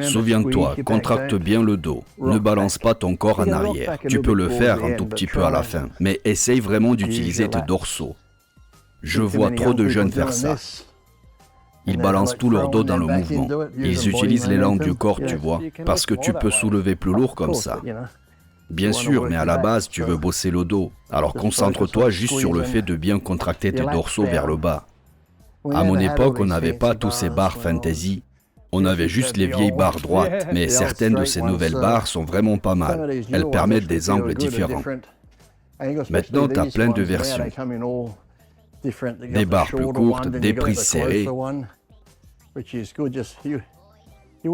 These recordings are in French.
Souviens-toi, contracte bien le dos. Ne balance pas ton corps en arrière. Tu peux le faire un tout petit peu à la fin, mais essaye vraiment d'utiliser tes dorsaux. Je vois trop de jeunes faire ça. Ils balancent tout leur dos dans le mouvement. Ils utilisent l'élan du corps, tu vois, parce que tu peux soulever plus lourd comme ça. Bien sûr, mais à la base, tu veux bosser le dos. Alors concentre-toi juste sur le fait de bien contracter tes dorsaux vers le bas. À mon époque, on n'avait pas tous ces barres fantasy. On avait juste les vieilles barres droites, mais certaines de ces nouvelles barres sont vraiment pas mal. Elles permettent des angles différents. Maintenant, tu as plein de versions. Des barres plus courtes, des prises serrées.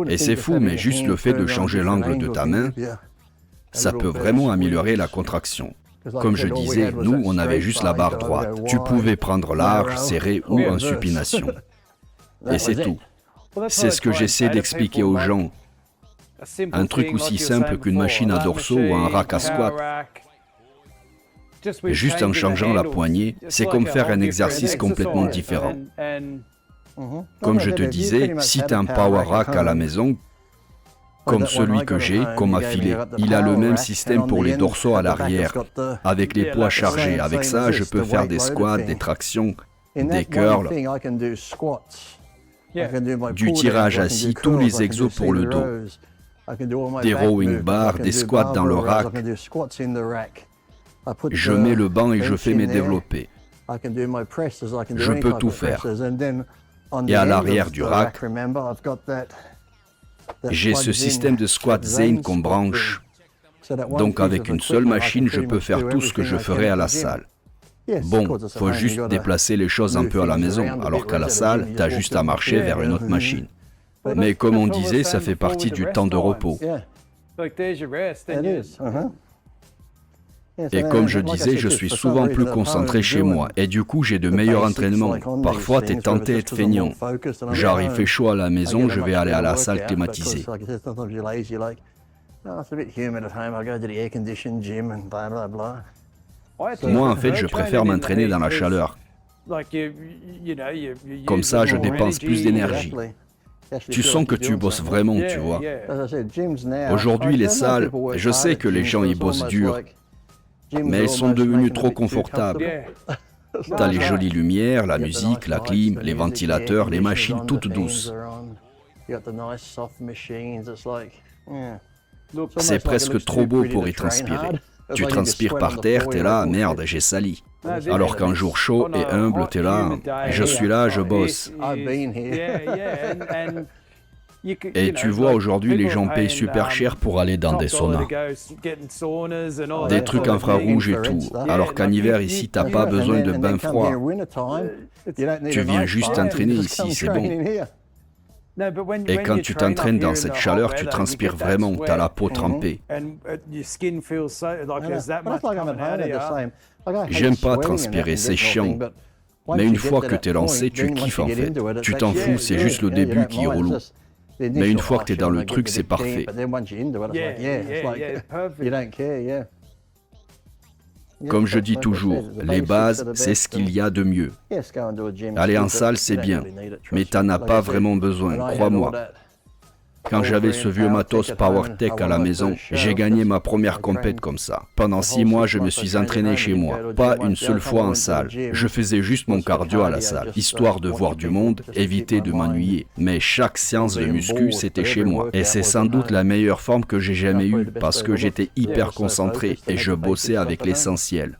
Et c'est fou, mais juste le fait de changer l'angle de ta main, ça peut vraiment améliorer la contraction. Comme je disais, nous, on avait juste la barre droite. Tu pouvais prendre large, serré ou en supination. Et c'est tout. C'est ce que j'essaie d'expliquer aux gens. Un truc aussi simple qu'une machine à dorsaux ou un rack à squat. Juste en changeant la poignée, c'est comme faire un exercice complètement différent. Comme je te disais, si tu as un power rack à la maison, comme celui que j'ai, comme affilé, il a le même système pour les dorsaux à l'arrière, avec les poids chargés. Avec ça, je peux faire des squats, des tractions, des curls, du tirage assis, tous les exos pour le dos, des rowing bars, des squats dans le rack. Je mets le banc et je fais mes développés. Je peux tout faire. Et à l'arrière du rack, j'ai ce système de squat Zane qu'on branche. Donc avec une seule machine, je peux faire tout ce que je ferais à la salle. Bon, faut juste déplacer les choses un peu à la maison, alors qu'à la salle, t'as juste à marcher vers une autre machine. Mais comme on disait, ça fait partie du temps de repos. Et comme je disais, je suis souvent plus concentré chez moi, et du coup j'ai de meilleurs entraînements. Parfois t'es tenté d'être feignant. Genre il fait chaud à la maison, je vais aller à la salle climatisée. Moi en fait je préfère m'entraîner dans la chaleur. Comme ça je dépense plus d'énergie. Tu sens que tu bosses vraiment, tu vois. Aujourd'hui les salles, je sais que les gens y bossent dur, mais elles sont devenues trop confortables. T'as les jolies lumières, la musique, la clim, les ventilateurs, les machines toutes douces. C'est presque trop beau pour y transpirer. Tu transpires par terre, t'es là, merde, j'ai sali. Alors qu'un jour chaud et humble, t'es là, je suis là, je bosse. Et tu vois, aujourd'hui, les gens payent super cher pour aller dans des saunas. Des trucs infrarouges et tout. Alors qu'en hiver, ici, t'as pas besoin de bain froid. Tu viens juste t'entraîner ici, c'est bon. Et quand tu t'entraînes dans cette chaleur, tu transpires vraiment, t'as la peau trempée. J'aime pas transpirer, c'est chiant. Mais une fois que t'es lancé, tu kiffes en fait. Tu t'en fous, c'est juste le début qui est relou. Mais une fois que tu es dans le truc, c'est parfait. Comme je dis toujours, les bases, c'est ce qu'il y a de mieux. Aller en salle, c'est bien, mais tu n'en as pas vraiment besoin, crois-moi. Quand j'avais ce vieux matos PowerTech à la maison, j'ai gagné ma première compète comme ça. Pendant 6 mois, je me suis entraîné chez moi, pas une seule fois en salle. Je faisais juste mon cardio à la salle, histoire de voir du monde, éviter de m'ennuyer. Mais chaque séance de muscu, c'était chez moi. Et c'est sans doute la meilleure forme que j'ai jamais eue, parce que j'étais hyper concentré et je bossais avec l'essentiel.